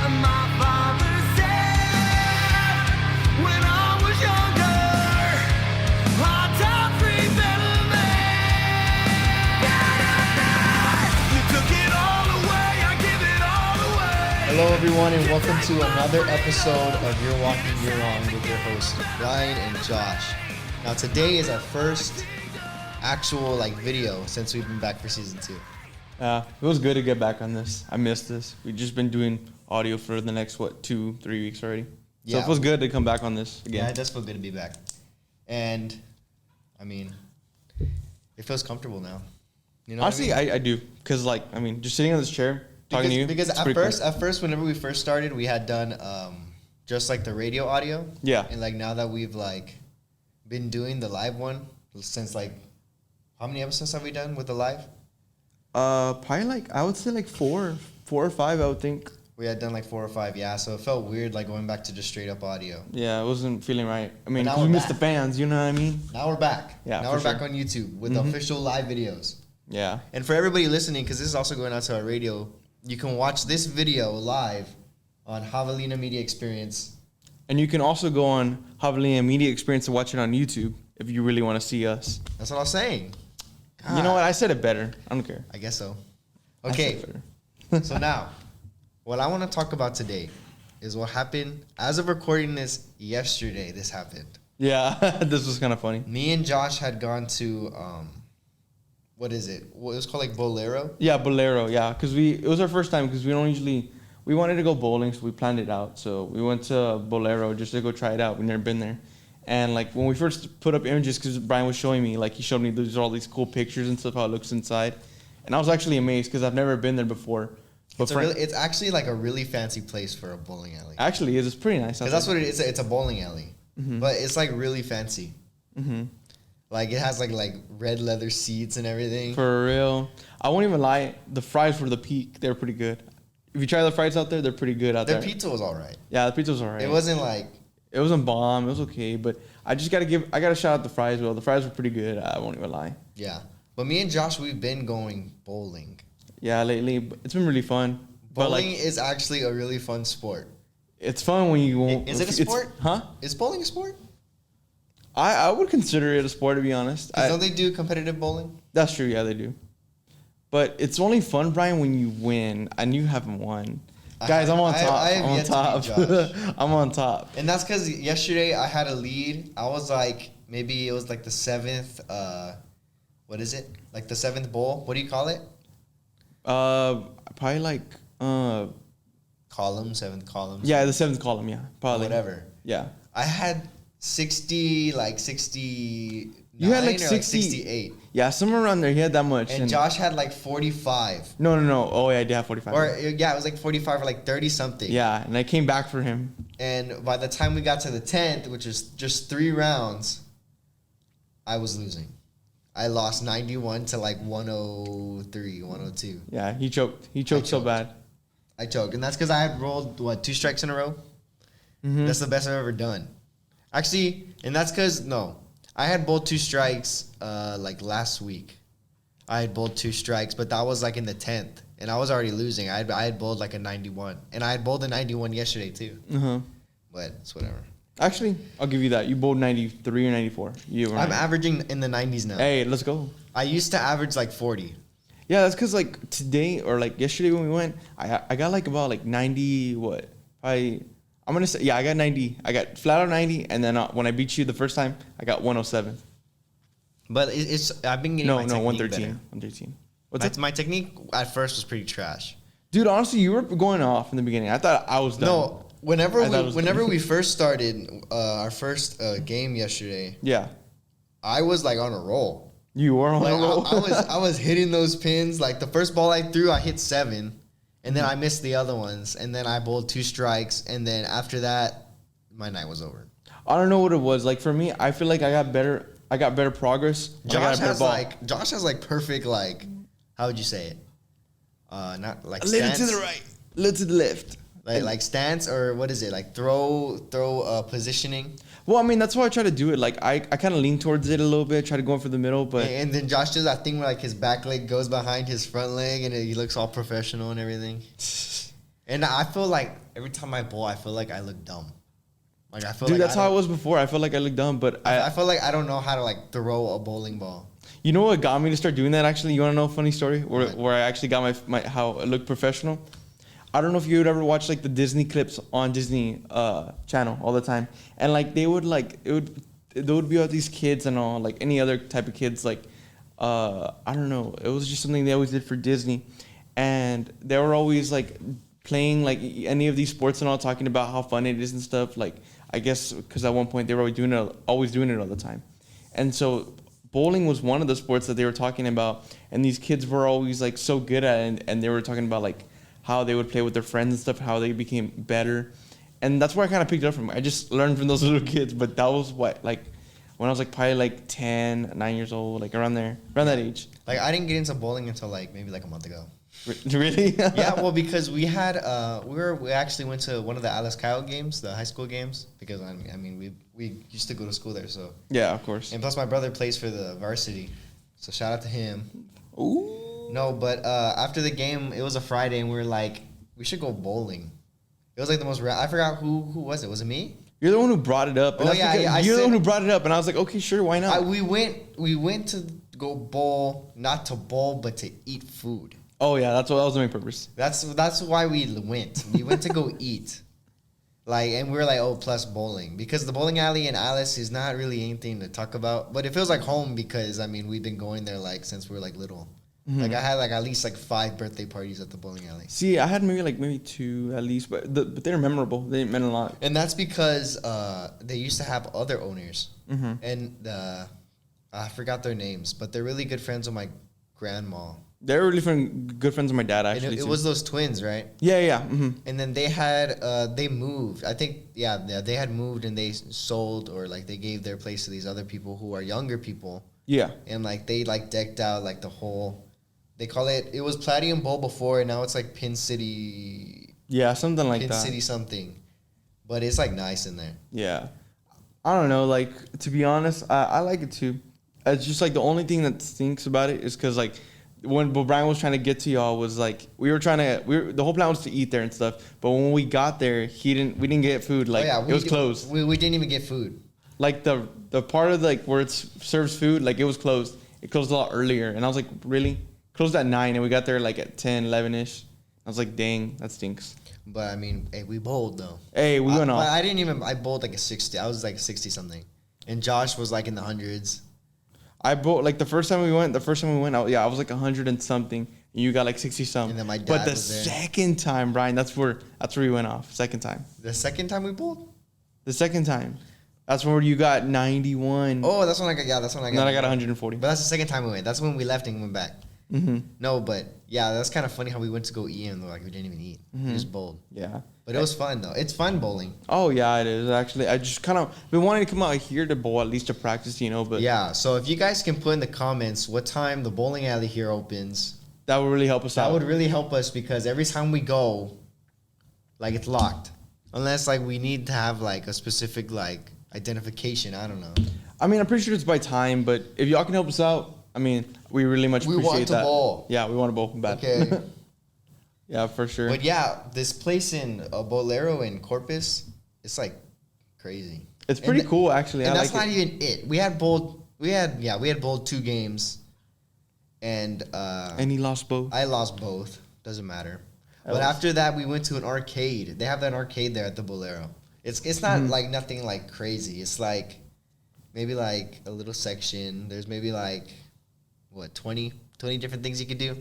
My father said when I was younger, hard times remember me. You took it all away, I give it all away. Hello, everyone, and welcome to another episode of You're Walking, You're Wrong with your hosts, Brian and Josh. Now, today is our first actual video since we've been back for season 2. It was good to get back on this. I missed this. We've just been doing audio for the next, 2-3 weeks already. So it feels good to come back on this again. Yeah, it does feel good to be back. And, I mean, it feels comfortable now. You know Honestly, what I mean? I do. Because, just sitting on this chair, talking to you. Because at first, whenever we first started, we had done just the radio audio. Yeah. And now that we've been doing the live one since how many episodes have we done with the live? Probably I would say 4 or 5, I would think. We had done 4 or 5, yeah. So it felt weird going back to just straight up audio. Yeah, it wasn't feeling right. I mean, now we we're missed back. the fans, you know what I mean? Now we're back. Yeah, now we're back on YouTube with official live videos. Yeah. And for everybody listening, because this is also going out to our radio, you can watch this video live on Javelina Media Experience. And you can also go on Javelina Media Experience and watch it on YouTube if you really want to see us. That's what I was saying. You know what? I said it better. I don't care. I guess so. I Okay. said it better. So now, what I want to talk about today is what happened. As of recording this, yesterday this happened. Yeah, this was kind of funny. Me and Josh had gone to, what is it? What it was called Bolero? Yeah, Bolero, yeah. Because it was our first time because we don't usually, we wanted to go bowling, so we planned it out. So we went to Bolero just to go try it out. We've never been there. And when we first put up images, because Brian was showing me, he showed me all these cool pictures and stuff, how it looks inside. And I was actually amazed because I've never been there before. But It's actually a really fancy place for a bowling alley. Actually, it's pretty nice. Because that's what it is. It's a bowling alley. Mm-hmm. But it's really fancy. Mm-hmm. It has red leather seats and everything. For real. I won't even lie. The fries were the peak. They were pretty good. If you try the fries out there, they're pretty good out there. Their pizza was all right. Yeah, the pizza was all right. It wasn't It wasn't bomb. It was okay. But I just got to shout out the fries. Well, the fries were pretty good. I won't even lie. Yeah. But me and Josh, we've been going bowling. Yeah, lately. It's been really fun. Bowling is actually a really fun sport. It's fun when you won't. Is it a sport? Huh? Is bowling a sport? I would consider it a sport, to be honest. Don't they do competitive bowling? That's true. Yeah, they do. But it's only fun, Brian, when you win. And you haven't won. Guys, I'm on top. I have yet to beat Josh. I'm on top. And that's because yesterday I had a lead. I was maybe it was the 7th, what is it? The 7th bowl. What do you call it? Probably column, 7th column. Yeah, the 7th column, yeah. Probably. Whatever. Yeah. I had 60, 60. You had 60. 68. Yeah, somewhere around there. He had that much. And Josh had 45. No. Oh, yeah, I did have 45. Or, yeah, it was 45 or 30 something. Yeah, and I came back for him. And by the time we got to the 10th, which is just 3 rounds, I was losing. I lost 91 to 103, 102. Yeah, he choked. He choked so bad. I choked. And that's because I had rolled, 2 strikes in a row? Mm-hmm. That's the best I've ever done. Actually, and that's because, I had bowled 2 strikes last week. I had bowled 2 strikes, but that was in the 10th. And I was already losing. I had bowled a 91. And I had bowled a 91 yesterday too. Uh-huh. But it's whatever. Actually, I'll give you that. You bowled 93 or 94. I'm averaging in the 90s now. Hey, let's go. I used to average 40. Yeah, that's because today or yesterday when we went, I got about 90, what? I'm going to say, yeah, I got 90. I got flat out 90, and then when I beat you the first time, I got 107. But I've been getting my technique 113. better. 113. My technique at first was pretty trash. Dude, honestly, you were going off in the beginning. I thought I was done. No, whenever we first started our first game yesterday, yeah, I was on a roll. You were on a roll. I was hitting those pins. The first ball I threw, I hit 7. And then I missed the other ones, and then I bowled 2 strikes, and then after that, my night was over. I don't know what it was. Like for me, I feel like I got better. I got better progress. Josh has Josh has like perfect like, how would you say it? Not like a little stance. to the right, a little to the left. Like stance, or what is it? Like throw positioning. Well, I mean, that's why I try to do it. Like I kind of lean towards it a little bit, try to go in for the middle, but And then Josh does that thing where like his back leg goes behind his front leg, and he looks all professional and everything. And I feel like every time I bowl, I feel like I look dumb. Like I feel Dude, like that's how it was before. I felt like I looked dumb, but I feel like I don't know how to like throw a bowling ball. You know what got me to start doing that? Actually, you want to know a funny story where I actually got my how it looked professional? I don't know if you would ever watch like the Disney clips on Disney Channel all the time, and like there would be all these kids and all like any other type of kids like I don't know. It was just something they always did for Disney, and they were always like playing like any of these sports and all, talking about how fun it is and stuff. Like I guess because at one point they were always doing it all the time, and so bowling was one of the sports that they were talking about, and these kids were always like so good at it, and they were talking about like how they would play with their friends and stuff, how they became better, and that's where I kind of picked it up from. I just learned from those little kids, but that was what like when I was like probably like 10, 9 years old, like around that age. Like I didn't get into bowling until like maybe like a month ago. Really? Yeah, well, because we had we actually went to one of the Alice Kyle games, the high school games, because I mean we used to go to school there, so Yeah, of course. and plus my brother plays for the varsity, so shout out to him. Ooh. No, but after the game, it was a Friday, and we were like, we should go bowling. It was like the most. I forgot who was it. Was it me? You're the one who brought it up. Oh, yeah, you're the one who brought it up, and I was like, okay, sure, why not? We went to go bowl, not to bowl, but to eat food. Oh yeah, that was the main purpose. That's why we went. We went to go eat. Like, and we were like, oh, plus bowling. Because the bowling alley in Alice is not really anything to talk about. But it feels like home because, I mean, we've been going there, like, since we were, like, little. Mm-hmm. Like, I had, like, at least, like, 5 birthday parties at the bowling alley. See, I had maybe 2 at least, but they were memorable. They meant a lot. And that's because they used to have other owners. Mm-hmm. And I forgot their names, but they're really good friends with my grandma. They're really good friends with my dad, actually. And it was those twins, right? Yeah. Mm-hmm. And then they had, they moved. I think, they had moved and they sold or, like, they gave their place to these other people who are younger people. Yeah. And, like, they, like, decked out, like, the whole, they call it was Palladium Bowl before, and now it's, like, Pin City. Yeah, something like Pin that. City something. But it's, like, nice in there. Yeah. I don't know, like, to be honest, I like it, too. It's just, like, the only thing that stinks about it is because, like, what Brian was trying to get to y'all was like the whole plan was to eat there and stuff, but when we got there we didn't get food, like it was closed. We didn't even get food. Like the part of like where it serves food, like it was closed. It closed a lot earlier, and I was like, really? Closed at 9, and we got there like at 10, 11ish. I was like, dang, that stinks. But I mean, hey, we bowled though. Hey, we went off. I bowled like a 60. I was like 60 something, and Josh was like in the hundreds. I bought like the first time we went, I was like 100 and something, and you got like 60 something. And then my dad But the was there. second time, Brian, that's where we went off. Second time. The second time we bowled? The second time. That's where you got 91. Oh, that's when I got. Yeah, that's when I got. Then I got 140. But that's the second time we went. That's when we left and went back. Mm-hmm. No, but yeah, that's kind of funny how we went to go eat and like we didn't even eat. Mm-hmm. We just bowled. Yeah. But it was fun though. It's fun bowling. Oh yeah, it is actually. I just kind of been wanting to come out here to bowl at least to practice, But yeah, so if you guys can put in the comments what time the bowling alley here opens, that would really help us out. That would really help us because every time we go, like it's locked, unless like we need to have like a specific like identification. I don't know. I mean, I'm pretty sure it's by time, but if y'all can help us out, I mean, we really much appreciate that. We want to bowl. Yeah, we want to bowl bad. Okay. Yeah, for sure. But yeah, this place in Bolero in Corpus, it's like crazy. It's pretty cool, actually. And I that's like not even it. We had bowled 2 games, and he lost both. I lost both. Doesn't matter. But after that, we went to an arcade. They have an arcade there at the Bolero. It's not like nothing like crazy. It's like maybe like a little section. There's maybe like 20 different things you could do.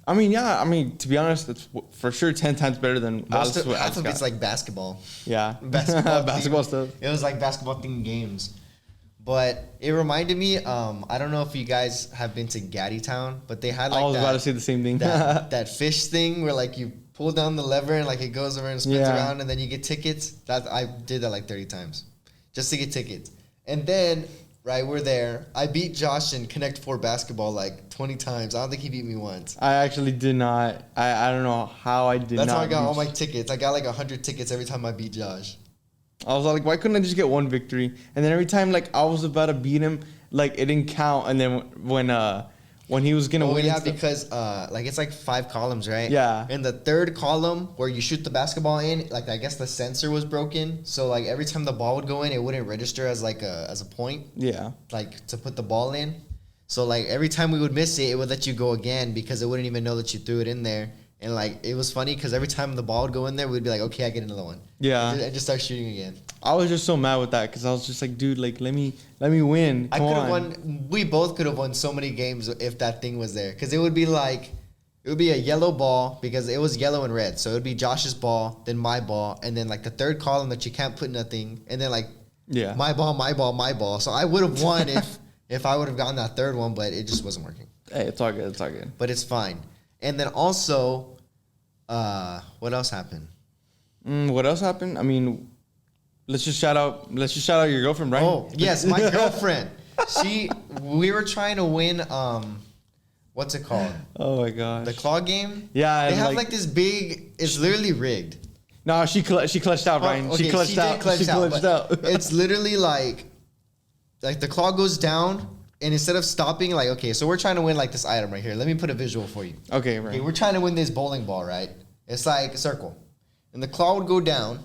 I mean, yeah. I mean, to be honest, it's for sure 10 times better than half of it's like basketball. Yeah, basketball stuff. It was like basketball themed games, but it reminded me. I don't know if you guys have been to Gaddy Town, but they had like I was about to say the same thing. that fish thing where like you pull down the lever and like it goes over and spins around, and then you get tickets. I did that like 30 times just to get tickets, and then. Right, we're there. I beat Josh in Connect 4 basketball like 20 times. I don't think he beat me once. I actually did not. I don't know how I did not. That's how I got all my tickets. I got like 100 tickets every time I beat Josh. I was like, why couldn't I just get one victory? And then every time like I was about to beat him, like it didn't count. And then when when he was gonna win. Yeah, because like it's like 5 columns, right? Yeah. And the third column where you shoot the basketball in, like I guess the sensor was broken, so like every time the ball would go in, it wouldn't register as like a point. Yeah. Like to put the ball in. So like every time we would miss it, it would let you go again because it wouldn't even know that you threw it in there. And like it was funny because every time the ball would go in there, we'd be like, okay, I get another one. Yeah. And just start shooting again. I was just so mad with that because I was just like, dude, like let me win. I could have won. We both could have won so many games if that thing was there because it would be a yellow ball because it was yellow and red. So it would be Josh's ball, then my ball, and then like the third column that you can't put nothing, and then like my ball, my ball, my ball. So I would have won if I would have gotten that third one, but it just wasn't working. Hey, it's all good. It's all good. But it's fine. And then also, what else happened? What else happened? I mean, let's just shout out your girlfriend, right? Oh yes, my girlfriend. We were trying to win. What's it called? Oh my gosh. The claw game. Yeah, they have like this big. It's literally rigged. No, she clutched out, Brian. Okay, she clutched out. It's literally like the claw goes down. And instead of stopping, like, okay, so we're trying to win, like, this item right here. Let me put a visual for you. Okay, right. Okay, we're trying to win this bowling ball, right? It's like a circle. And the claw would go down.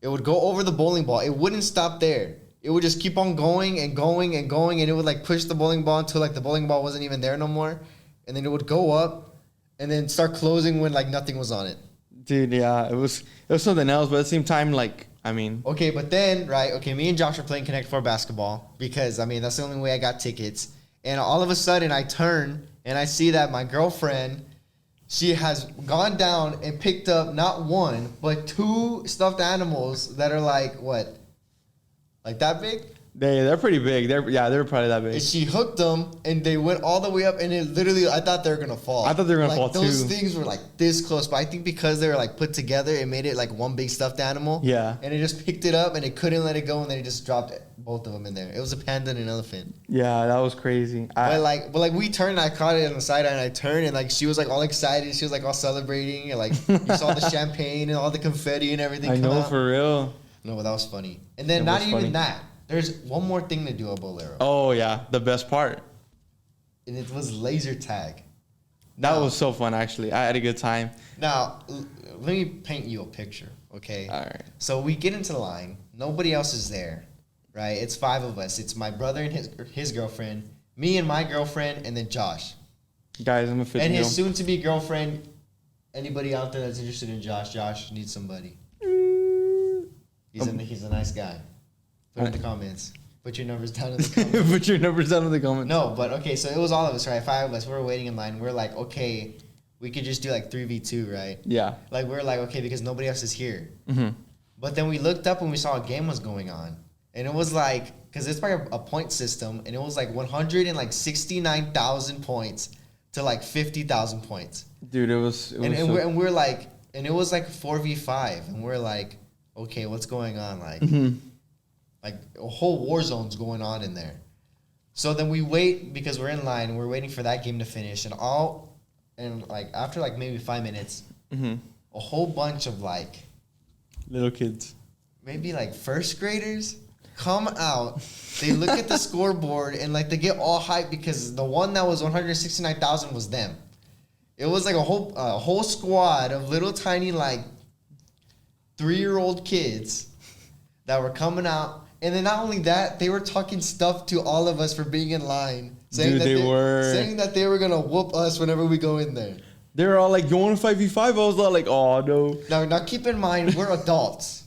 It would go over the bowling ball. It wouldn't stop there. It would just keep on going and going and going. And it would, like, push the bowling ball until, like, the bowling ball wasn't even there no more. And then it would go up and then start closing when, like, nothing was on it. Dude, yeah, it was something else. But at the same time, like, I mean. Okay, but then, right, okay, me and Josh are playing Connect 4 basketball because, I mean, that's the only way I got tickets. And all of a sudden, I turn and I see that my girlfriend, she has gone down and picked up not one, but 2 stuffed animals that are like, what? Like that big? They're pretty big. They're probably that big. And she hooked them, and they went all the way up, and it literally, I thought they were gonna fall. I thought they were gonna fall too. Those things were like this close, but I think because they were like put together, it made it like one big stuffed animal. Yeah. And it just picked it up, and it couldn't let it go, and then it just dropped both of them in there. It was a panda and an elephant. Yeah, that was crazy. But we turned, I caught it on the side, and I turned, and like she was like all excited, she was like all celebrating, and like you saw the champagne and all the confetti and everything. I come know out. for real. No, but that was funny. And then not even that. There's one more thing to do at Bolero. Oh, yeah. The best part. And it was laser tag. That was so fun, actually. I had a good time. Now, let me paint you a picture, okay? All right. So we get into the line. Nobody else is there, right? It's 5 of us. It's my brother and his girlfriend, me and my girlfriend, and then Josh. Guys, I'm a fit And meal. his soon-to-be girlfriend. Anybody out there that's interested in Josh? Josh needs somebody. He's a nice guy. Put it in the comments. Put your numbers down in the comments. Put your numbers down in the comments. No, but okay, so it was all of us, right? 5 of us. We were waiting in line. We're like, okay, we could just do like 3v2, right? Yeah. Like, we're like, okay, because nobody else is here. Mm-hmm. But then we looked up and we saw a game was going on. And it was like, because it's like a point system, and it was like 169,000 points to like 50,000 points. Dude, it was we're like, and it was like 4v5. And we're like, okay, what's going on? Like, like a whole war zone's going on in there. So then we wait because we're in line and we're waiting for that game to finish. And like after like maybe 5 minutes, a whole bunch of like little kids, maybe like first graders come out. They look at the scoreboard and like they get all hyped because the one that was 169,000 was them. It was like a whole squad of little tiny like 3-year-old kids that were coming out. And then not only that, they were talking stuff to all of us for being in line. Saying that they were going to whoop us whenever we go in there. They were all like, you want a 5v5? I was all like, oh, no. Now keep in mind, we're adults.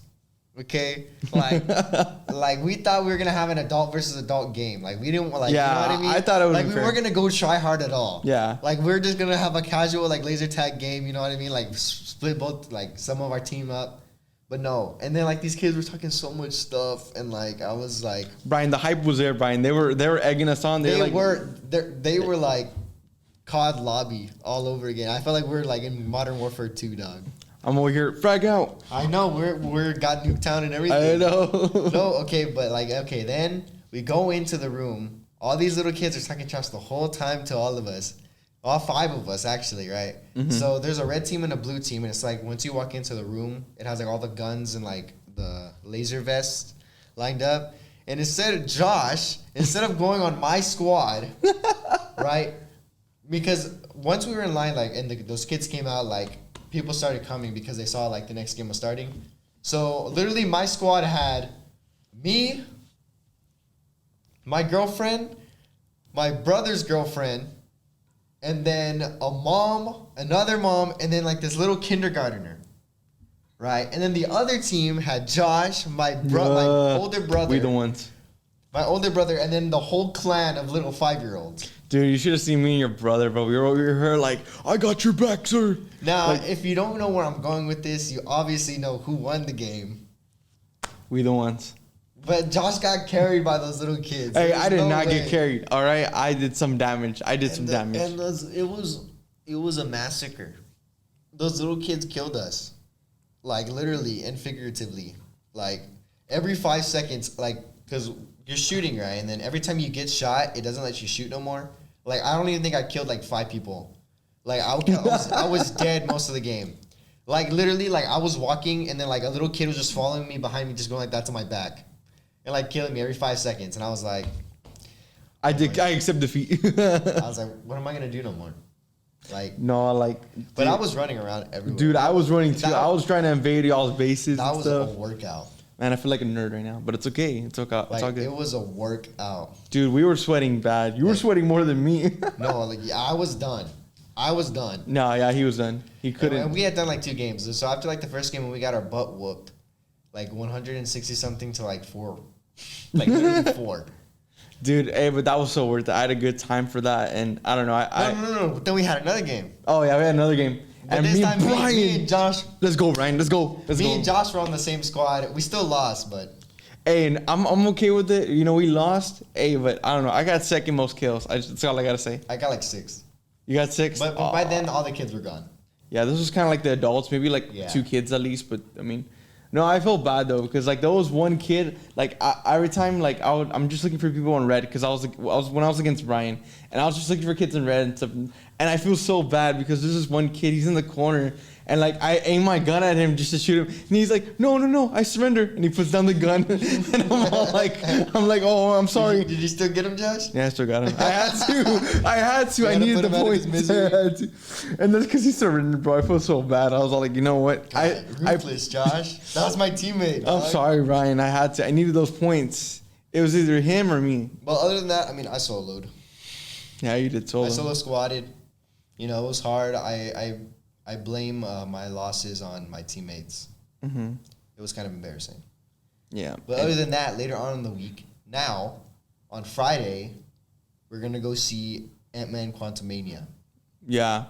Okay? Like we thought we were going to have an adult versus adult game. Like, we didn't, like, yeah, you know what I mean? I thought it was like, we weren't going to go try hard at all. Yeah. Like, we're just going to have a casual, like, laser tag game, you know what I mean? Like, split both, like, some of our team up. But no, and then like these kids were talking so much stuff, and like I was like, Brian, the hype was there, Brian. They were egging us on. They were like COD lobby all over again. I felt like we're like in Modern Warfare 2, dog. I'm over here, frag out. I know we're got Nuketown and everything. I know. No, okay, but like okay, then we go into the room. All these little kids are talking trash the whole time to all of us. All 5 of us, actually, right? Mm-hmm. So there's a red team and a blue team, and it's like once you walk into the room, it has like all the guns and like the laser vests lined up. And instead of going on my squad, right, because once we were in line, like, and those kids came out, like, people started coming because they saw, like, the next game was starting. So, literally, my squad had me, my girlfriend, my brother's girlfriend, and then a mom, another mom, and then, like, this little kindergartner. Right? And then the other team had Josh, my older brother. We the ones. My older brother, and then the whole clan of little 5-year-olds. Dude, you should have seen me and your brother, bro. We were over here like, I got your back, sir. Now, like, if you don't know where I'm going with this, you obviously know who won the game. We the ones. But Josh got carried by those little kids. Hey, I did not get carried, all right? I did some damage. And it was a massacre. Those little kids killed us. Like, literally and figuratively. Like, every 5 seconds, like, because you're shooting, right? And then every time you get shot, it doesn't let you shoot no more. Like, I don't even think I killed, like, 5 people. Like, I was dead most of the game. Like, literally, like, I was walking, and then, like, a little kid was just following me behind me, just going like that to my back. And, like, killing me every 5 seconds. And I was like... I accept defeat. I was like, what am I going to do no more? Like... No, like... But I was running around everywhere. Dude, I was running, too. I was trying to invade y'all's bases That and was stuff. a workout. Man, I feel like a nerd right now, but it's okay. It's okay. Like, it's all good. it was a workout. Dude, we were sweating bad. You were sweating more than me. No, like, yeah, I was done. No, yeah, he was done. He couldn't. And we had done like 2 games. So after like the first game, when we got our butt whooped, like 160 something to like 4, like literally 4. Dude, hey, but that was so worth it. I had a good time for that, and I don't know. No. Then we had another game. Oh yeah, we had another game. But and this me time, and Brian, me and Josh. Let's go, Brian. Let's go. Me and Josh were on the same squad. We still lost, but. Hey, and I'm okay with it. You know, we lost. Hey, but I don't know. I got second most kills. That's all I gotta say. I got like 6. You got 6? But by then, all the kids were gone. Yeah, this was kind of like the adults, maybe like 2 kids at least. But I mean, no, I felt bad though because like there was one kid. Like every time, like I'm just looking for people in red because I was when I was against Brian, and I was just looking for kids in red and stuff. And I feel so bad because there's this one kid. He's in the corner. And like I aim my gun at him just to shoot him, and he's like, "No, I surrender." And he puts down the gun, and I'm like, "Oh, I'm sorry." Did you still get him, Josh? Yeah, I still got him. I had to. I needed the points. I had to. And that's because he surrendered, bro. I feel so bad. I was all like, you know what? Ruthless, Josh. That was my teammate. I'm sorry, Ryan. I had to. I needed those points. It was either him or me. Well, other than that, I mean, I soloed. Yeah, you did solo. I solo squatted. You know, it was hard. I blame my losses on my teammates. Mm-hmm. It was kind of embarrassing. Yeah. But other than that, later on in the week, now, on Friday, we're going to go see Ant-Man Quantumania. Yeah.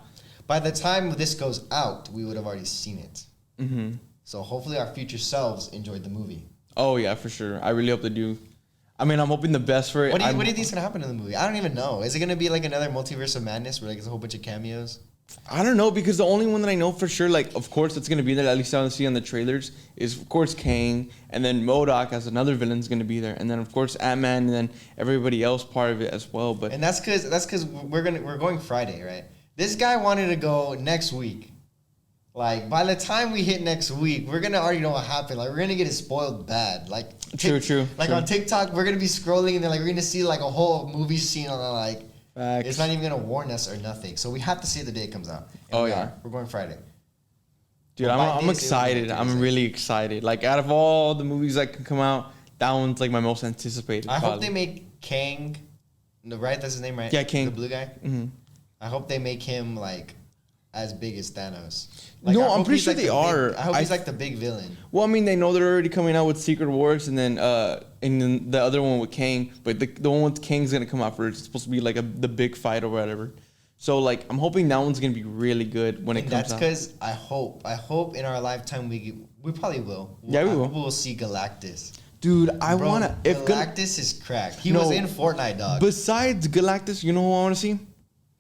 By the time this goes out, we would have already seen it. Mm-hmm. So hopefully our future selves enjoyed the movie. Oh, yeah, for sure. I really hope they do. I mean, I'm hoping the best for it. What do you think is going to happen in the movie? I don't even know. Is it going to be like another Multiverse of Madness where like, there's a whole bunch of cameos? I don't know because the only one that I know for sure, like, of course, that's going to be there, at least I see on the trailers, is, of course, Kang. And then MODOK as another villain is going to be there. And then, of course, Ant-Man and then everybody else part of it as well. But and that's because we're going Friday, right? This guy wanted to go next week. Like, by the time we hit next week, we're going to already know what happened. Like, we're going to get it spoiled bad. Like, true. On TikTok, we're going to be scrolling, and then, like, we're going to see, like, a whole movie scene on, like, facts. It's not even going to warn us or nothing. So we have to see the day it comes out. And we're going Friday. Dude, I'm excited. I'm really excited. Like, out of all the movies that can come out, that one's, like, my most anticipated. I hope they make Kang, right? That's his name, right? Yeah, Kang. The blue guy? Mm-hmm. I hope they make him, like, as big as Thanos. Like, no, I'm pretty sure they are. I hope he's like the big villain. Well, I mean, they know they're already coming out with Secret Wars, and then the other one with Kang. But the one with Kang's gonna come out first. It's supposed to be like the big fight or whatever. So like, I'm hoping that one's gonna be really good when it comes out. That's because I hope in our lifetime we probably will. Yeah, we will. We'll see Galactus. Dude, I wanna. If Galactus is cracked, he was in Fortnite, dog. Besides Galactus, you know who I wanna see?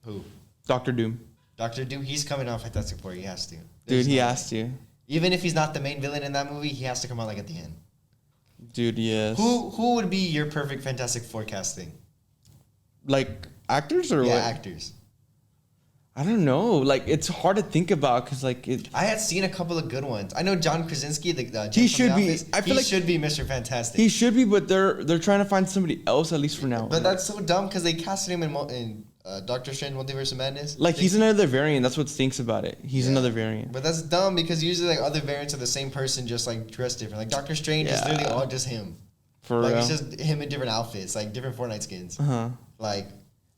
Who? Doctor Doom. Doctor Doom, he's coming out Fantastic Four. He has to. Dude, he has to. Even if he's not the main villain in that movie, he has to come out like at the end. Dude, yes. Who would be your perfect Fantastic Four casting? Like actors or what? Yeah, actors. I don't know. Like, it's hard to think about because like it. I had seen a couple of good ones. I know John Krasinski, he should be. I feel he like should be Mr. Fantastic. He should be, but they're trying to find somebody else at least for now. But that's so dumb because they casted him in Doctor Strange Multiverse of Madness. Like he's another variant. That's what stinks about it. He's another variant. But that's dumb because usually like other variants are the same person, just like dressed different. Like Doctor Strange is literally all just him. For like real. it's just him in different outfits, like different Fortnite skins. Like,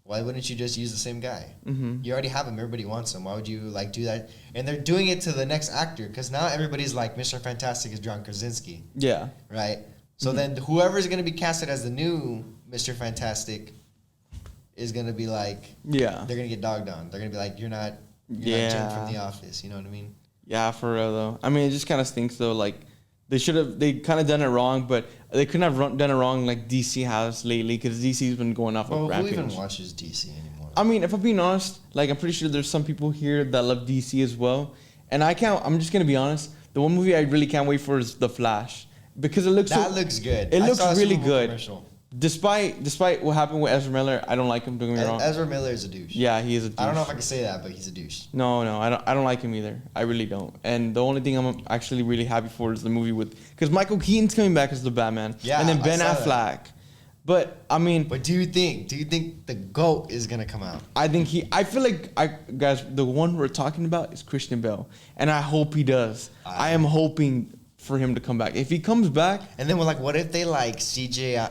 why wouldn't you just use the same guy? You already have him. Everybody wants him. Why would you like do that? And they're doing it to the next actor because now everybody's like Mr. Fantastic is John Krasinski. Yeah. Right. So then whoever's gonna be casted as the new Mr. Fantastic is gonna be like, they're gonna get dogged on. They're gonna be like, you're not Jim from The Office. You know what I mean? Yeah, for real though. I mean, it just kind of stinks though. Like they kind of done it wrong, but they couldn't have done it wrong like DC has lately because DC's been going off of rampage. Who even watches DC anymore? I mean, if I'm being honest, like I'm pretty sure there's some people here that love DC as well, and I'm just gonna be honest. The one movie I really can't wait for is The Flash because it looks looks good. It looks really good. Despite what happened with Ezra Miller, I don't like him. Don't get me wrong. Ezra Miller is a douche. Yeah, he is a douche. I don't know if I can say that, but he's a douche. No, I don't like him either. I really don't. And the only thing I'm actually really happy for is the movie because Michael Keaton's coming back as the Batman. Yeah, and then Ben I saw Affleck. that. But I mean, But do you think the GOAT is gonna come out? I feel like guys, the one we're talking about is Christian Bale, and I hope he does. I am hoping for him to come back. If he comes back, And then we're like, what if they like CGI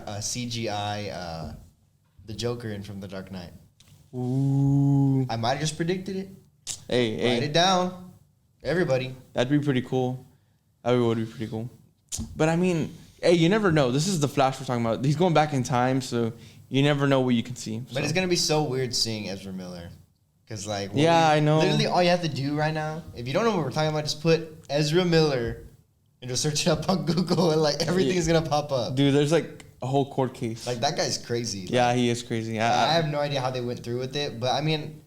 the Joker in from The Dark Knight? ooh, I might have just predicted it. hey, Write it down, everybody. that'd be pretty cool. That would be pretty cool. But I mean, hey, you never know. This is the Flash we're talking about. He's going back in time, so you never know what you can see. But it's gonna be so weird seeing Ezra Miller, because like I know. Literally, all you have to do right now, if you don't know what we're talking about, just put Ezra Miller and just search it up on Google, and like everything's gonna pop up. Dude, there's like a whole court case. Like that guy's crazy. Yeah, he is crazy. I have no idea how they went through with it, but I mean,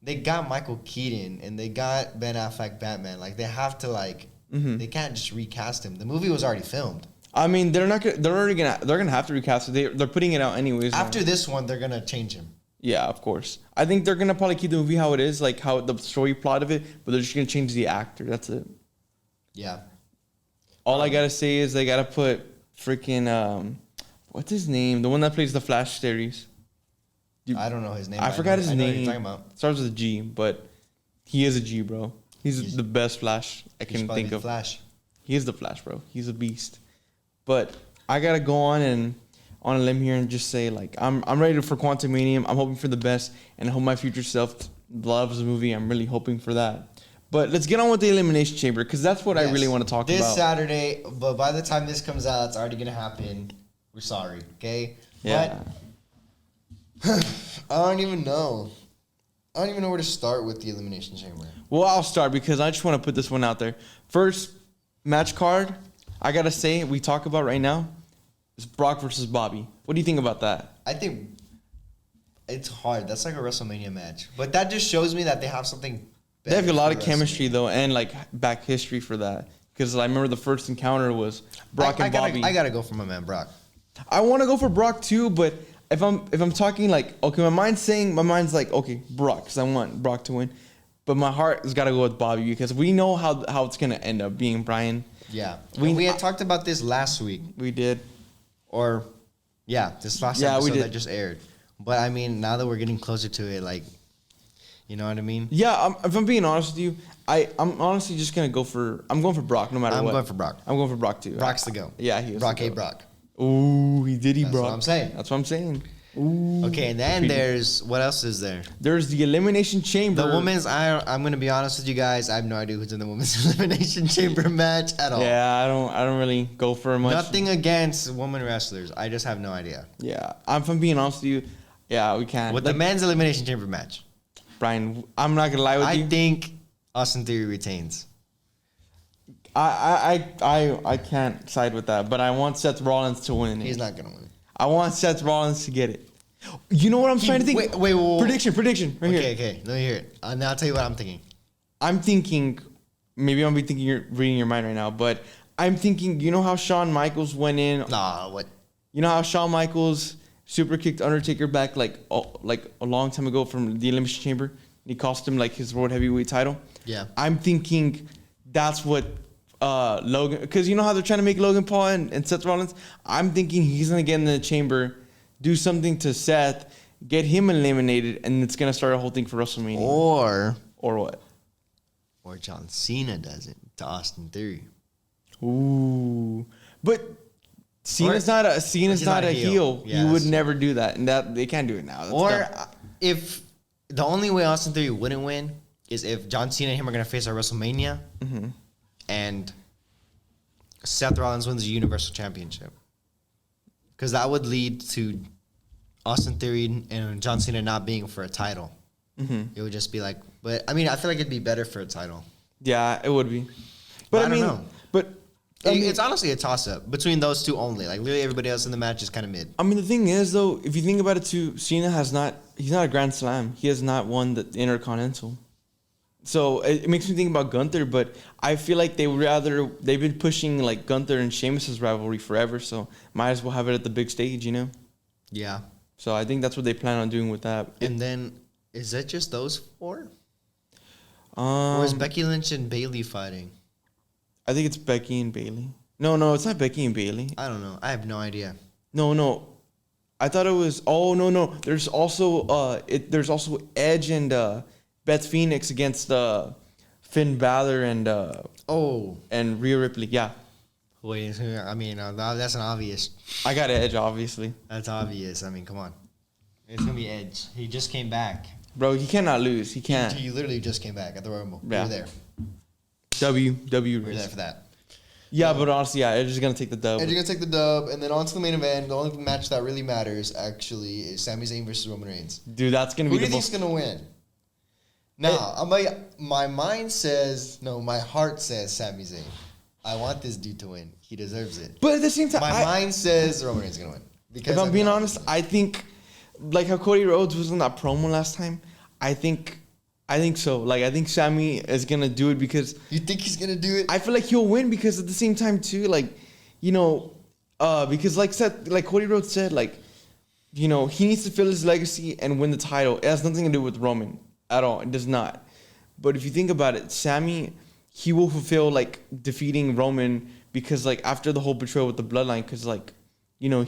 they got Michael Keaton and they got Ben Affleck Batman. Like they have to they can't just recast him. The movie was already filmed. I mean, they're gonna have to recast it. They're putting it out anyways. After this one, they're gonna change him. Yeah, of course. I think they're gonna probably keep the movie how it is, like how the story plot of it, but they're just gonna change the actor. That's it. Yeah. All I gotta say is they gotta put freaking what's his name? The one that plays the Flash series. I don't know his name. I forgot his I know name. what you're talking about. Starts with a G, but he is a G, bro. He's the best Flash I can think of. Flash. He is the Flash, bro. He's a beast. But I gotta go on a limb here and just say like I'm ready for Quantumanium. I'm hoping for the best, and I hope my future self loves the movie. I'm really hoping for that. But let's get on with the Elimination Chamber because that's what I really want to talk about. This Saturday, but by the time this comes out, it's already gonna happen. We're sorry, okay? Yeah. But I don't even know. I don't even know where to start with the Elimination Chamber. Well, I'll start because I just want to put this one out there. First match card, I gotta say we talk about right now is Brock versus Bobby. What do you think about that? I think it's hard. That's like a WrestleMania match. But that just shows me that they have something They have a lot of for chemistry WrestleMania. though, and like back history for that. Because I remember the first encounter was Brock and Bobby. I gotta go for my man Brock. I want to go for Brock too, but if I'm talking like okay, my mind's like okay Brock because I want Brock to win, but my heart has got to go with Bobby because we know how it's gonna end up being Brian. Yeah, we had talked about this last week. We did, or this last episode that just aired. But I mean, now that we're getting closer to it, like, you know what I mean? Yeah, if I'm being honest with you, I'm honestly just gonna go for going for Brock no matter what. I'm going for Brock. I'm going for Brock too. Brock's the go. Yeah, he is. Brock the ate goat. Brock. Ooh, That's Brock. what I'm saying. That's what I'm saying. Ooh. Okay, and then there's what else is there? There's the Elimination Chamber. The women's. I'm gonna be honest with you guys. I have no idea who's in the women's elimination chamber match at all. Yeah, I don't really go for much. Nothing against women wrestlers. I just have no idea. Yeah, if I'm being honest with you, yeah, we can. With the men's elimination chamber match, Brian, I'm not gonna lie with you. I think Austin Theory retains. I can't side with that, but I want Seth Rollins to win it. He's not gonna win it. I want Seth Rollins to get it. You know what I'm trying to think? Wait. Prediction. Right here. Okay. Let me hear it. Now I'll tell you what I'm thinking. I'm thinking, maybe I'm thinking you're reading your mind right now, but I'm thinking, you know how Shawn Michaels went in? Nah, what? You know how Shawn Michaels super kicked Undertaker back like a long time ago from the Elimination Chamber? He cost him like his World Heavyweight title. Yeah. I'm thinking that's what Logan, because you know how they're trying to make Logan Paul and Seth Rollins? I'm thinking he's going to get in the chamber, do something to Seth, get him eliminated, and it's gonna start a whole thing for WrestleMania. Or Or what? John Cena does it to Austin Theory. Ooh, but Cena's not a heel. Yeah, he would that's never do that, and that they can't do it now. That's Or dumb. if the only way Austin Theory wouldn't win is if John Cena and him are going to face at WrestleMania and Seth Rollins wins the Universal Championship. Because that would lead to Austin Theory and John Cena not being for a title. It would just be like, but I mean, I feel like it'd be better for a title. Yeah, it would be. But But I don't know. But I mean, It's honestly a toss-up between those two only. Like, literally everybody else in the match is kind of mid. I mean, the thing is, though, if you think about it, too, Cena he's not a Grand Slam. He has not won the Intercontinental. So it makes me think about Gunther, but I feel like they've been pushing like Gunther and Sheamus' rivalry forever, so might as well have it at the big stage, you know? Yeah. So I think that's what they plan on doing with that. And then, is that just those four? Or is Becky Lynch and Bayley fighting? I think it's Becky and Bayley. No, it's not Becky and Bayley. I don't know. I have no idea. No. I thought it was. Oh no. There's also Edge and Beth Phoenix against Finn Balor and Rhea Ripley. Yeah, Wait, I mean, that's an obvious. I got Edge, obviously. That's obvious. I mean, come on. It's going to be Edge. He just came back. Bro, he cannot lose. He can't. He literally just came back at the Royal Rumble. Yeah. We were there. W. We were there for that. Yeah, but honestly, yeah, Edge is gonna take the dub. Edge is going to take the dub, and then on to the main event. The only match that really matters, actually, is Sami Zayn versus Roman Reigns. Dude, that's gonna Who be do you think's going to win? Now, my mind says, no, my heart says Sami Zayn. I want this dude to win. He deserves it. But at the same time, My mind says Roman Reigns is going to win. Because if I'm being honest, I think, like how Cody Rhodes was in that promo last time, I think so. Like, I think Sami is going to do it because... You think he's going to do it? I feel like he'll win because at the same time, too, like, you know, because like Cody Rhodes said, like, you know, he needs to fill his legacy and win the title. It has nothing to do with Roman at all. It does not. But if you think about it, Sami, he will fulfill, like, defeating Roman because, like, after the whole betrayal with the bloodline, because, like, you know,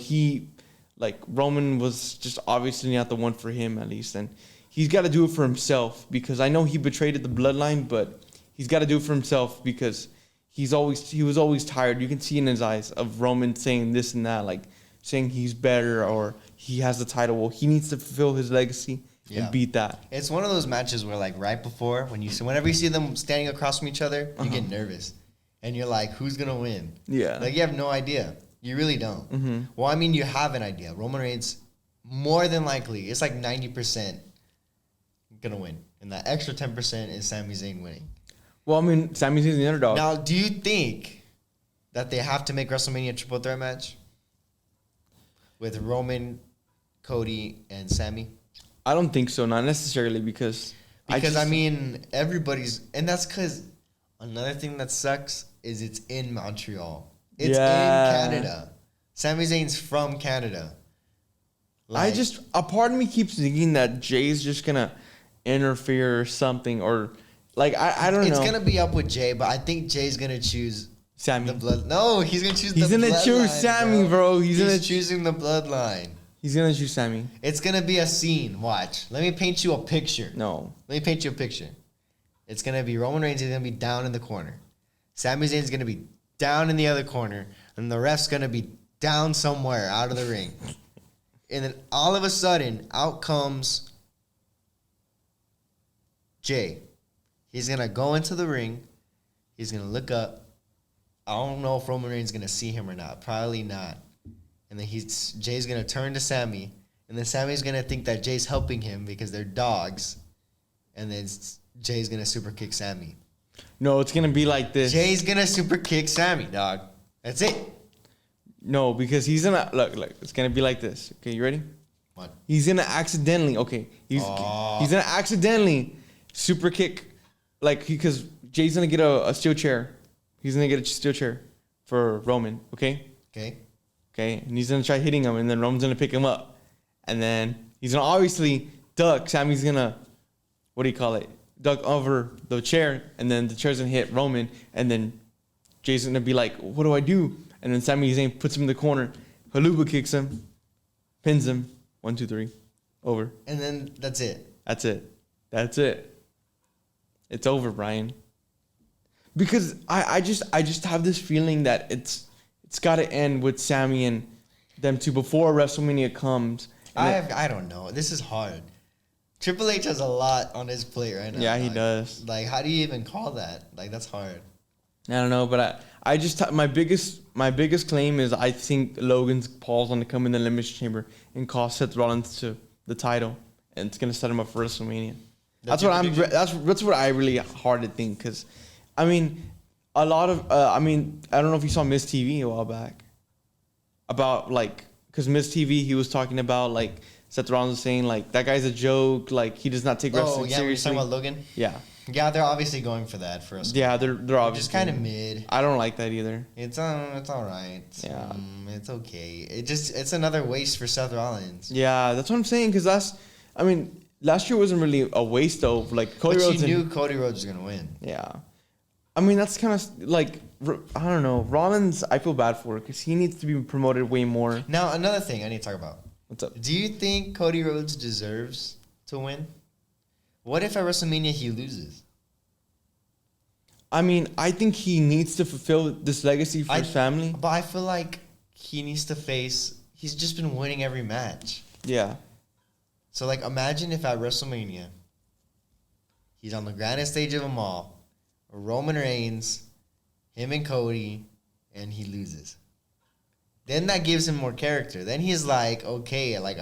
Roman was just obviously not the one for him, at least. And he's got to do it for himself because I know he betrayed the bloodline, but he's got to do it for himself because he was always tired. You can see in his eyes of Roman saying this and that, like saying he's better or he has the title. Well, he needs to fulfill his legacy and beat that. It's one of those matches where, like, right before, whenever you see them standing across from each other, you get nervous. And you're like, who's going to win? Yeah. Like, you have no idea. You really don't. Well, I mean, you have an idea. Roman Reigns, more than likely, it's like 90% going to win. And that extra 10% is Sami Zayn winning. Well, I mean, Sami Zayn's the underdog. Now, do you think that they have to make WrestleMania a triple threat match? With Roman, Cody, and Sami? I don't think so. Not necessarily because I mean, everybody's... And that's because another thing that sucks is it's in Montreal. It's in Canada. Sami Zayn's from Canada. Like, a part of me keeps thinking that Jay's just going to interfere or something or... Like, I don't know. It's going to be up with Jay, but I think Jay's going to choose... Sami. No, he's going to choose the bloodline. He's going to choose Sami, bro. He's choosing the bloodline. He's going to choose Sami. It's going to be a scene. Watch. Let me paint you a picture. No. Let me paint you a picture. It's going to be Roman Reigns is going to be down in the corner. Sami Zayn's going to be down in the other corner. And the ref's going to be down somewhere out of the ring. And then all of a sudden, out comes Jay. He's going to go into the ring. He's going to look up. I don't know if Roman Reigns is going to see him or not. Probably not. And then Jay's going to turn to Sami. And then Sami's going to think that Jay's helping him because they're dogs. And then Jay's going to super kick Sami. No, it's going to be like this. Jay's going to super kick Sami, dog. That's it. No, because he's going to... Look. It's going to be like this. Okay, you ready? What? He's going to accidentally... Okay. He's going to accidentally super kick... Like, because Jay's going to get a steel chair. He's going to get a steel chair for Roman, okay? Okay. And he's going to try hitting him, and then Roman's going to pick him up. And then he's going to obviously duck. Sami's going to, duck over the chair, and then the chair's going to hit Roman, and then Jay's going to be like, what do I do? And then Sami Zayn puts him in the corner. Haluba kicks him, pins him. 1, 2, 3. Over. And then that's it. That's it. It's over, Brian. Because I just have this feeling that it's got to end with Sammy and them two before WrestleMania comes. I don't know. This is hard. Triple H has a lot on his plate right now. Yeah, he does. Like, how do you even call that? Like, that's hard. I don't know, but I just my biggest claim is I think Logan Paul's going to come in the Elimination Chamber and cost Seth Rollins to the title, and it's going to set him up for WrestleMania. That's what I really hard to think, because I mean, a lot of I don't know if you saw Miss TV a while back about, like, because Miss TV, he was talking about, like, Seth Rollins was saying, like, that guy's a joke, like, he does not take wrestling seriously. You're talking about Logan? Yeah. Yeah, they're obviously going for that for us. Yeah, they're obviously just kind of mid. I don't like that either. It's all right. Yeah. It's okay. It's another waste for Seth Rollins. Yeah, that's what I'm saying, because last year wasn't really a waste, though. Like, Cody Rhodes. But you knew Cody Rhodes was going to win. Yeah. I mean, that's kind of, like, I don't know. Rollins, I feel bad for, because he needs to be promoted way more. Now, another thing I need to talk about. What's up? Do you think Cody Rhodes deserves to win? What if at WrestleMania he loses? I mean, I think he needs to fulfill this legacy for his family. But I feel like he needs to face... He's just been winning every match. Yeah. So, like, imagine if at WrestleMania, he's on the grandest stage of them all, Roman Reigns, him and Cody, and he loses. Then that gives him more character. Then he's like, okay, like,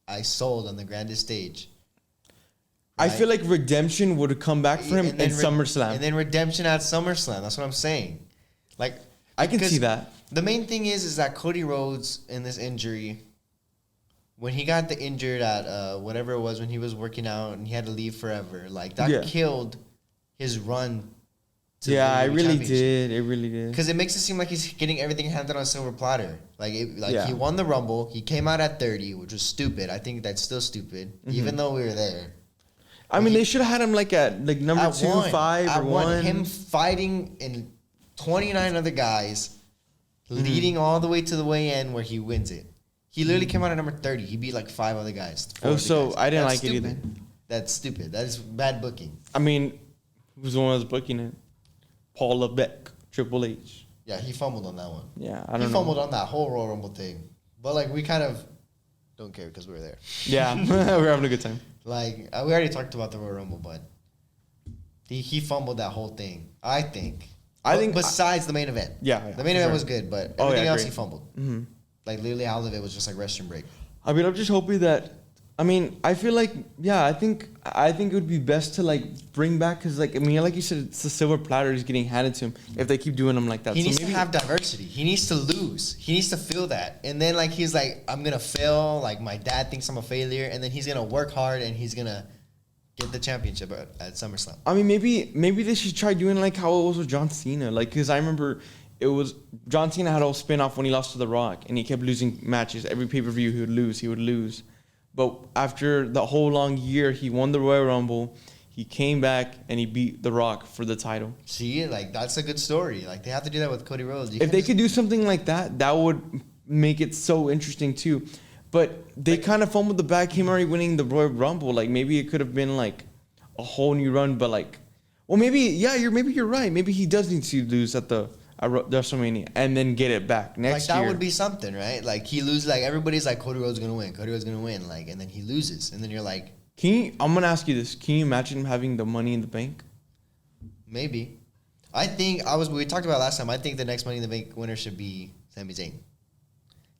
I sold on the grandest stage. Right? I feel like redemption would come back for him in SummerSlam. And then redemption at SummerSlam. That's what I'm saying. Like, I can see that. The main thing is that Cody Rhodes in this injury, when he got the injured at whatever it was, when he was working out and he had to leave forever, like, that killed his run. Yeah, it really did. It really did. Because it makes it seem like he's getting everything handed on a silver platter. He won the Rumble. He came out at 30, which was stupid. I think that's still stupid, even though we were there. I mean, they should have had him at number 2, 5, or 1. Him fighting in 29 other guys, leading all the way to the way in where he wins it. He literally came out at number 30. He beat like 5 other guys. I didn't like it either. That's stupid. That is bad booking. I mean, who's the one that was booking it? Paul Levesque, Triple H. Yeah, he fumbled on that one. Yeah, I don't know. He fumbled on that whole Royal Rumble thing. But, like, we kind of don't care because we were there. Yeah, we're having a good time. Like, we already talked about the Royal Rumble, but he fumbled that whole thing, I think. Besides the main event. Yeah. The main event was good, but everything else he fumbled. Mm-hmm. Like, literally all of it was just like restroom break. I mean, I'm just hoping that... I mean, I feel like, I think it would be best to, like, bring back, because, like, I mean, like you said, it's the silver platter is getting handed to him if they keep doing them like that. He needs to have diversity. He needs to lose. He needs to feel that. And then, like, he's like, I'm going to fail. Like, my dad thinks I'm a failure. And then he's going to work hard and he's going to get the championship at SummerSlam. I mean, maybe they should try doing, like, how it was with John Cena. Like, because I remember it was John Cena had a whole spin-off when he lost to The Rock. And he kept losing matches. Every pay-per-view he would lose. But after the whole long year, he won the Royal Rumble. He came back and he beat The Rock for the title. See, like, that's a good story. Like, they have to do that with Cody Rhodes. If they could do something like that, that would make it so interesting too. But they kind of fumbled the bag. Him already winning the Royal Rumble. Like, maybe it could have been like a whole new run. But like, well, maybe you're right. Maybe he does need to lose at WrestleMania and then get it back next year. Like, that would be something, right? Like, he loses. Like, everybody's like, Cody Rhodes gonna win. Cody Rhodes gonna win. Like, and then he loses, and then you're like, I'm gonna ask you this: can you imagine him having the Money in the Bank? Maybe. I think we talked about it last time. I think the next Money in the Bank winner should be Sami Zayn.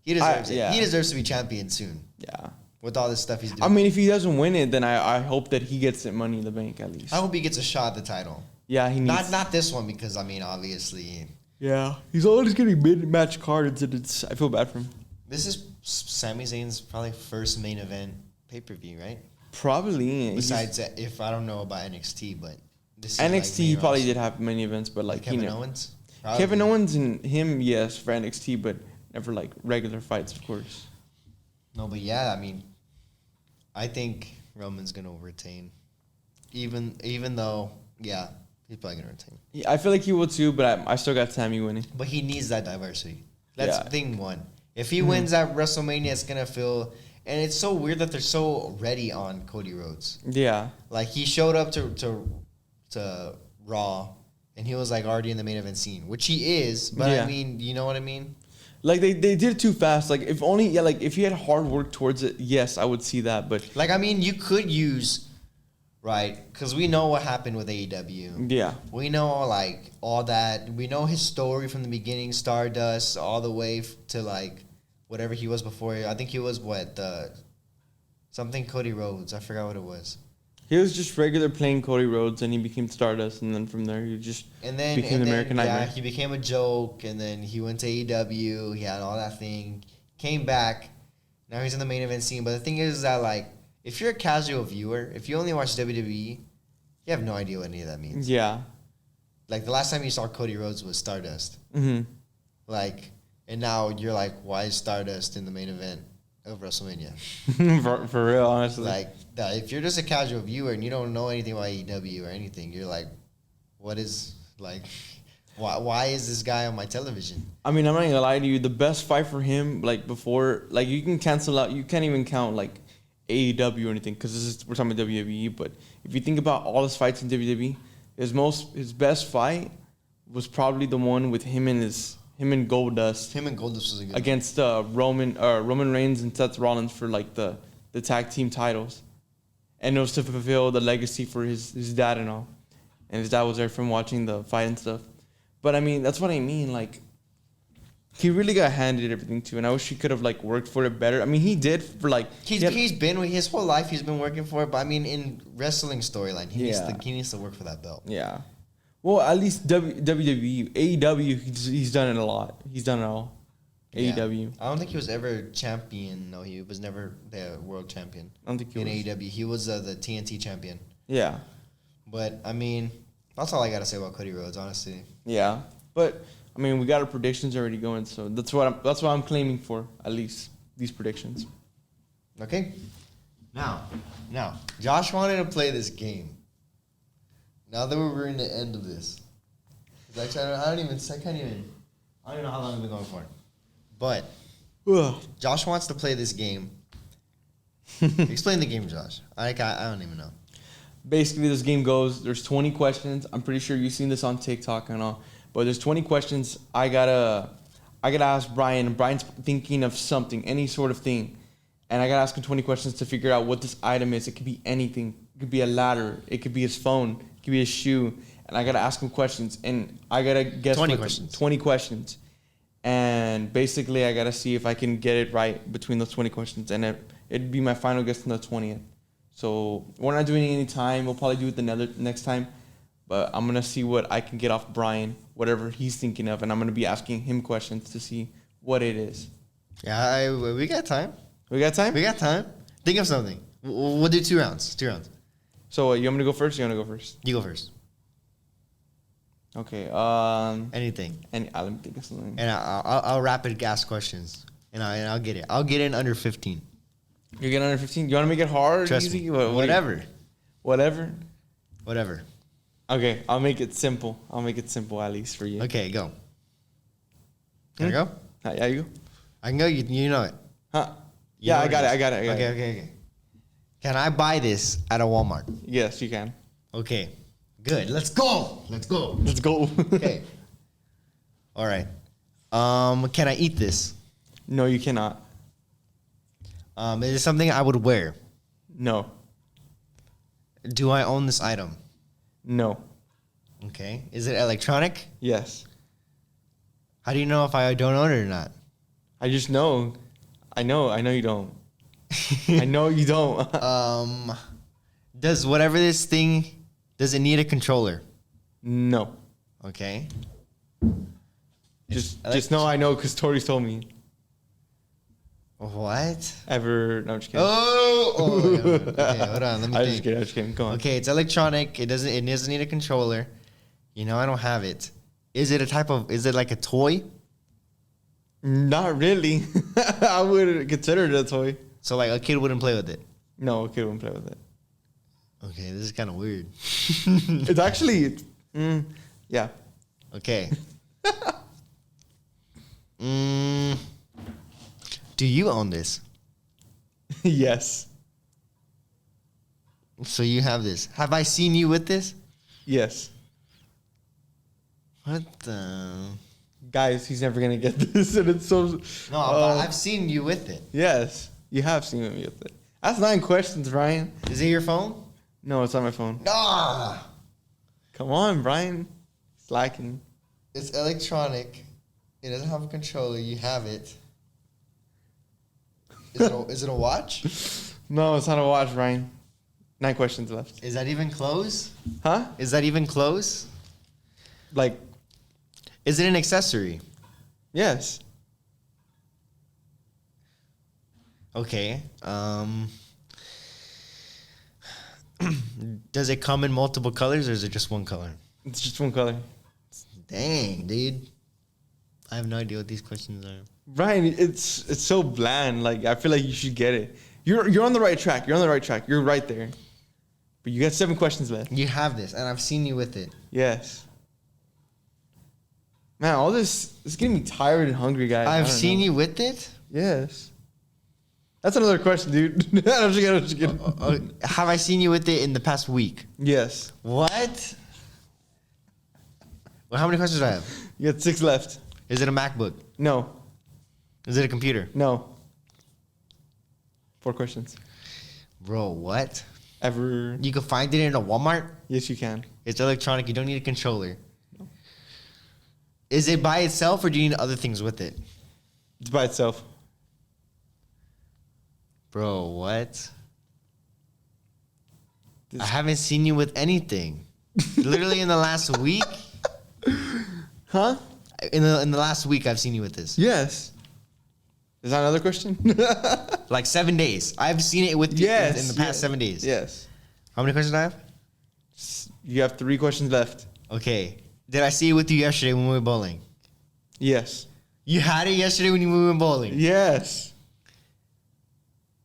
He deserves it. He deserves to be champion soon. Yeah. With all this stuff he's doing. I mean, if he doesn't win it, then I hope that he gets it Money in the Bank at least. I hope he gets a shot at the title. Yeah, he needs. Not this one, because I mean, obviously. Yeah, he's always getting mid-match cards, and I feel bad for him. This is Sami Zayn's probably first main event pay-per-view, right? Probably. Besides, if I don't know about NXT, but this is NXT, he probably did have many events, but like Kevin Owens. Probably. Kevin Owens and him, yes, for NXT, but never like regular fights, of course. No, but yeah, I mean, I think Roman's gonna retain, even though, yeah. He's probably going to retain. Yeah, I feel like he will too, but I still got Sammy winning. But he needs that diversity. That's thing one. If he wins at WrestleMania, it's going to feel... And it's so weird that they're so ready on Cody Rhodes. Yeah. Like, he showed up to Raw, and he was, like, already in the main event scene, which he is. But, Yeah. I mean, you know what I mean? Like, they did it too fast. Like, if he had hard work towards it, yes, I would see that. But, Like, I mean, you could use, right, because we know what happened with AEW. yeah. We know, like, all that. We know his story from the beginning, Stardust, all the way to, like, whatever he was before. I think he was, something Cody Rhodes. I forgot what it was. He was just regular plain Cody Rhodes, and he became Stardust, and then from there, he just became the American Nightmare. Yeah, he became a joke, and then he went to AEW. He had all that thing. Came back. Now he's in the main event scene. But the thing is that, like, if you're a casual viewer, if you only watch WWE, you have no idea what any of that means. Yeah. Like, the last time you saw Cody Rhodes was Stardust. Mm-hmm. Like, and now you're like, why is Stardust in the main event of WrestleMania? for real, honestly. Like, if you're just a casual viewer and you don't know anything about AEW or anything, you're like, what is, like, why is this guy on my television? I mean, I'm not gonna lie to you. The best fight for him, like, before, like, you can cancel out, you can't even count, like, AEW or anything, because we're talking about WWE. But if you think about all his fights in WWE, his best fight was probably the one with him and Goldust. Him and Goldust was a good against Roman Reigns and Seth Rollins for, like, the tag team titles, and it was to fulfill the legacy for his dad and all, and his dad was there from watching the fight and stuff. But I mean, that's what I mean. Like, he really got handed everything too, and I wish he could have, like, worked for it better. I mean, he did for, like, he's been his whole life. He's been working for it, but I mean, in wrestling storyline, he needs to work for that belt. Yeah. Well, at least WWE, AEW, he's done it a lot. He's done it all. Yeah. AEW. I don't think he was ever champion. No, he was never the world champion. I don't think he in was. AEW. He was the TNT champion. Yeah. But I mean, that's all I gotta say about Cody Rhodes, honestly. Yeah, but I mean, we got our predictions already going, so that's what I'm claiming for, at least these predictions. Okay. Now, Josh wanted to play this game. Now that we're in the end of this, actually, I don't even know how long we've been going for. But Josh wants to play this game. Explain the game, Josh. I don't even know. Basically, this game goes, there's 20 questions. I'm pretty sure you've seen this on TikTok and all. But there's 20 questions. I gotta ask Brian. And Brian's thinking of something, any sort of thing. And I gotta ask him 20 questions to figure out what this item is. It could be anything. It could be a ladder. It could be his phone. It could be his shoe. And I gotta ask him questions. And I gotta guess 20 questions. 20 questions. And basically, I gotta see if I can get it right between those 20 questions. And it'd be my final guess on the 20th. So we're not doing it any time. We'll probably do it next time. But I'm going to see what I can get off Brian, whatever he's thinking of. And I'm going to be asking him questions to see what it is. Yeah, we got time. We got time? We got time. Think of something. We'll do 2 rounds. So you want me to go first or you want to go first? You go first. Okay. Anything. Let me think of something. And I'll rapid ask questions. And I'll get it. I'll get it in under 15. You get under 15? You want to make it hard? Trust easy? me. Whatever. Whatever. Okay, I'll make it simple. I'll make it simple at least for you. Okay, go. Can I go? Yeah, you go. I can go. You know it. Huh? You Yeah, know I got it. Okay. Can I buy this at a Walmart? Yes, you can. Okay. Good. Let's go. Let's go. Okay. All right. Can I eat this? No, you cannot. Is it something I would wear? No. Do I own this item? No. Okay. Is it electronic? Yes. How do you know if I don't own it or not? I just know. I know you don't. I know you don't. Does whatever this thing, does it need a controller? No. Okay. Just know I know because Tori's told me. What? No, I'm just kidding. Okay, hold on. Let me think. I'm just kidding. Go on. Okay, it's electronic. It doesn't need a controller. You know, I don't have it. Is it like a toy? Not really. I would consider it a toy. So like a kid wouldn't play with it? No, a kid wouldn't play with it. Okay, this is kind of weird. It's actually, yeah. Okay. Do you own this? Yes. So you have this. Have I seen you with this? Yes. What the? Guys, he's never gonna get this, and it's so. No, but I've seen you with it. Yes, you have seen me with it. That's 9 questions, Brian. Is it your phone? No, it's on my phone. Ah, Come on, Brian. Slacking. it's electronic. It doesn't have a controller. You have it. Is it a watch? No, it's not a watch, Brian. 9 questions left. Is that even close? Huh? Is that even close? Like, Is it an accessory? yes. Okay. Does it come in multiple colors or is it just one color? It's just one color. Dang, dude. I have no idea what these questions are. Brian, it's so bland. Like, I feel like you should get it. You're on the right track. You're on the right track. You're right there. But you got 7 questions left. You have this, and I've seen you with it. Yes. Man, all this is getting me tired and hungry, guys. I've seen you with it? Yes. That's another question, dude. I'm just kidding. Have I seen you with it in the past week? Yes. What? Well, how many questions do I have? You got 6 left. Is it a MacBook? No. Is it a computer? No. 4 questions. Bro, what? Ever. You can find it in a Walmart? Yes, you can. It's electronic. You don't need a controller. No. Is it by itself or do you need other things with it? It's by itself. Bro, what? I haven't seen you with anything. Literally in the last week? Huh? In the last week, I've seen you with this. Yes. Is that another question? Like 7 days. I've seen it with you Yes. in the past 7 days. Yes. How many questions do I have? You have 3 questions left. Okay. Did I see it with you yesterday when we went bowling? Yes. You had it yesterday when we went bowling? Yes.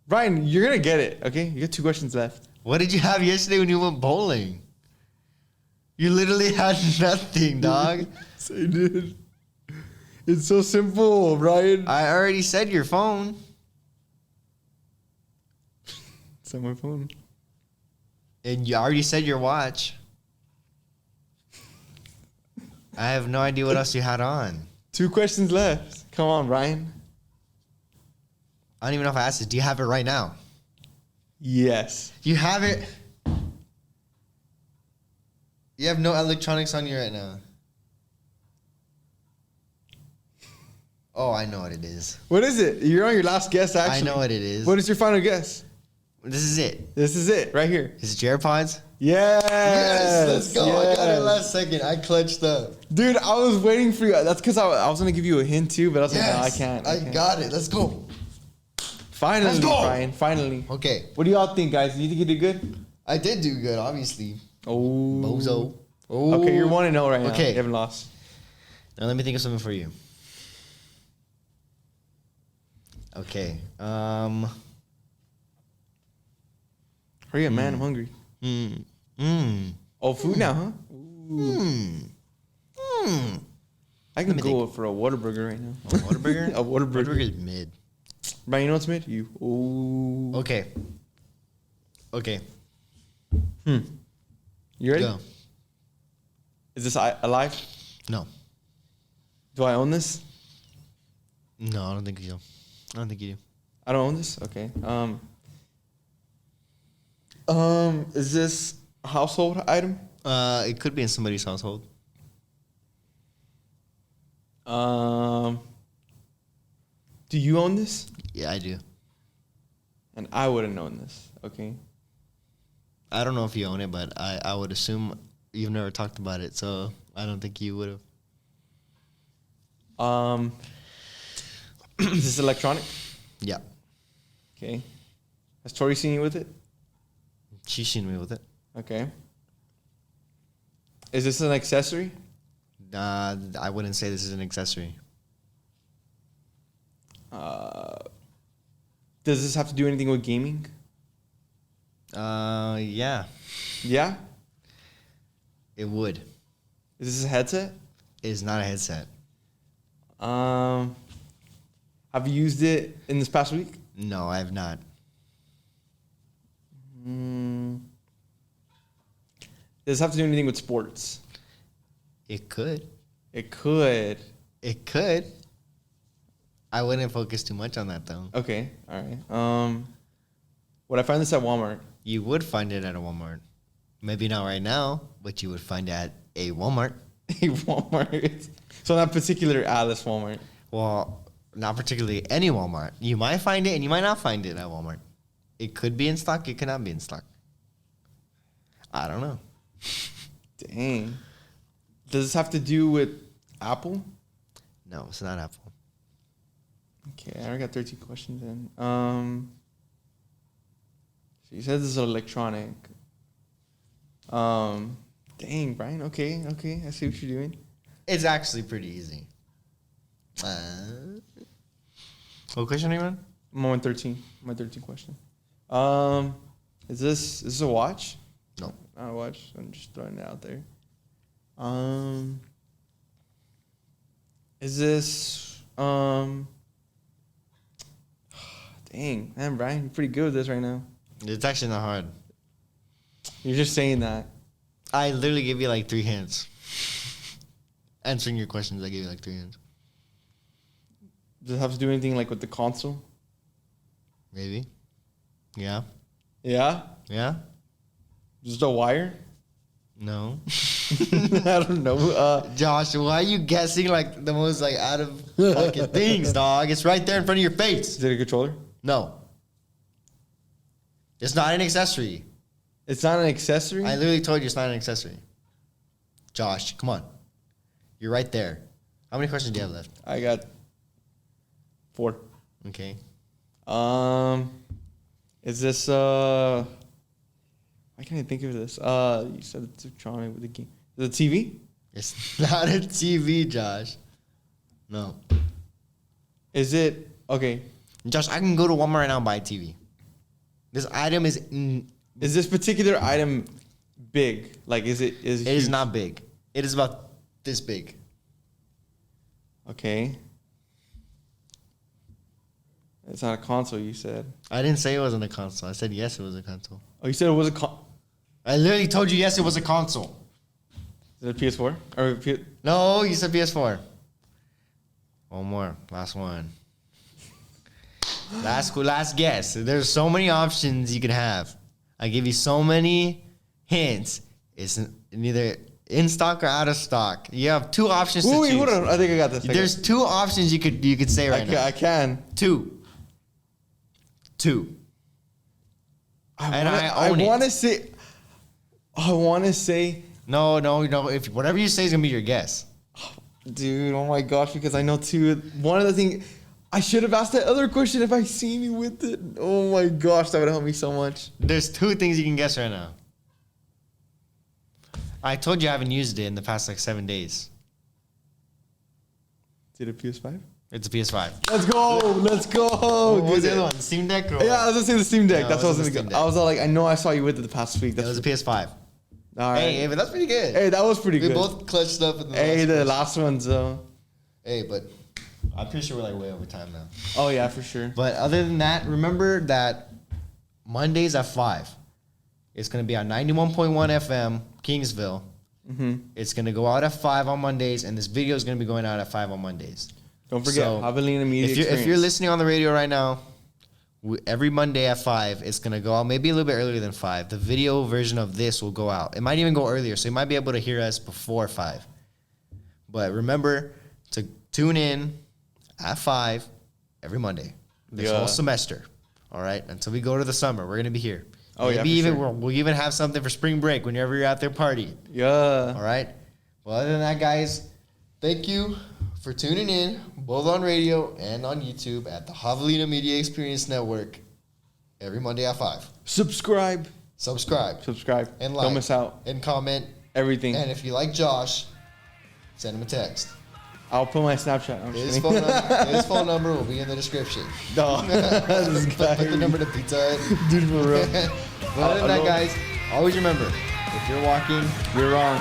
Brian, you're going to get it, okay? You got 2 questions left. What did you have yesterday when you went bowling? You literally had nothing, dog. I did. It's so simple, Brian. I already said your phone. It's on my phone. And you already said your watch. I have no idea what else you had on. 2 questions left. Come on, Brian. I don't even know if I asked it. Do you have it right now? Yes. You have it. You have no electronics on you right now. Oh, I know what it is. What is it? You're on your last guess, actually. I know what it is. What is your final guess? This is it. This is it, right here. Is it your AirPods? Yes. Yes, let's go. I got it yes. last second. I clutched up. Dude, I was waiting for you. That's because I was going to give you a hint, too, but I was like, no, I can't. I got it. Let's go. Finally, Let's go. Brian. Finally. Okay. What do y'all think, guys? Do you think you did good? I did do good, obviously. Oh. Bozo. Oh. Okay, you're 1-0 right now. Okay. You haven't lost. Now let me think of something for you. Okay. Hurry up, man. I'm hungry. Oh, food now, huh? I can go for a Whataburger right now. A Whataburger? A Whataburger. Whataburger is mid. Brian, you know what's mid? You. Oh. Okay. Okay. You ready? Go. Is this alive? No. Do I own this? No, I don't think you do. I don't think you do. I don't own this? Okay. Is this a household item? It could be in somebody's household. Do you own this? Yeah, I do. And I wouldn't own this. Okay. I don't know if you own it, but I would assume you've never talked about it, so I don't think you would have. Is this electronic? Yeah. Okay. Has Tori seen you with it? She's seen me with it. Okay. Is this an accessory? I wouldn't say this is an accessory. Does this have to do anything with gaming? Yeah. Yeah? It would. Is this a headset? It is not a headset. Have you used it in this past week? No, I have not. Does it have to do anything with sports? It could. It could. It could. I wouldn't focus too much on that though. Okay. All right. Would I find this at Walmart? You would find it at a Walmart. Maybe not right now, but you would find it at a Walmart. A Walmart. So not particular Alice Walmart. Well, not particularly any Walmart. You might find it and you might not find it at Walmart. It could be in stock. It could not be in stock. I don't know. Dang. Does this have to do with Apple? No, it's not Apple. Okay, I already got 13 questions in. So you said this is electronic. Dang, Brian. Okay. I see what you're doing. It's actually pretty easy. What question are you on? I'm on 13. My 13 question. Is this a watch? No. Not a watch. I'm just throwing it out there. Is this dang, man, Brian, you're pretty good with this right now. It's actually not hard. You're just saying that. I literally gave you like 3 hints. Answering your questions, I gave you like 3 hints. Does it have to do anything like with the console? Maybe. Yeah. Yeah? Yeah? Just a wire? No. I don't know. Josh, why are you guessing like the most like out of fucking things, dog? It's right there in front of your face. Is it a controller? No. It's not an accessory. It's not an accessory? I literally told you it's not an accessory. Josh, come on. You're right there. How many questions do you have left? I got 4. Okay. Is this why can't I think of this? You said it's electronic with the game. Is it a TV? It's not a TV, Josh. No. Is it okay? Josh, I can go to Walmart right now and buy a TV. This item is Is this particular item big? Like, is it? it is not big. It is about this big. Okay. It's not a console, you said. I didn't say it wasn't a console. I said yes, it was a console. Oh, you said it was a console. I literally told you yes, it was a console. Is it a PS4? Or No, you said PS4. One more. Last one. Last guess. There's so many options you can have. I give you so many hints. It's neither in stock or out of stock. You have 2 options to choose. Wait, hold on. I think I got this. There's 2 options you could say right now. I can. 2. I want to say. I want to say. No. If whatever you say is gonna be your guess. Dude, oh my gosh! Because I know 2. One of the things I should have asked that other question if I seen you with it. Oh my gosh, that would help me so much. There's 2 things you can guess right now. I told you I haven't used it in the past like 7 days. Is it a PS5? It's a PS5. Let's go. What was the other one? The Steam Deck? Or Yeah, I was gonna say the Steam Deck. No, That's what I was it was gonna the go. Steam I was all like, I know I saw you with it the past week. It was a PS5. All right. Hey, but that's pretty good. Hey, that was pretty We good. both clutched up in the Hey, last the question. last ones though. Hey, but I'm pretty sure we're like way over time now. Oh yeah, for sure. But other than that, remember that Mondays at 5. It's going to be on 91.1 FM, Kingsville. Mm-hmm. It's going to go out at 5 on Mondays, and this video is going to be going out at 5 on Mondays. Don't forget, So, Javelina Media if you're listening on the radio right now, every Monday at 5, it's going to go out maybe a little bit earlier than 5. The video version of this will go out. It might even go earlier, so you might be able to hear us before 5. But remember to tune in at 5 every Monday this whole semester. All right? Until we go to the summer, we're going to be here. Oh, maybe yeah, for even sure. we'll even have something for spring break whenever you're out there partying. Yeah. All right? Well, other than that, guys, thank you for tuning in, both on radio and on YouTube at the Javelina Media Experience Network every Monday at 5. Subscribe. And like. Don't miss out. And comment. Everything. And if you like Josh, send him a text. I'll put my Snapchat. I'm His just phone, kidding. his phone number will be in the description. No. This guy. Put the number to Pizza Hut. Dude, for real. But other than that, guys, always remember, if you're walking, You're wrong.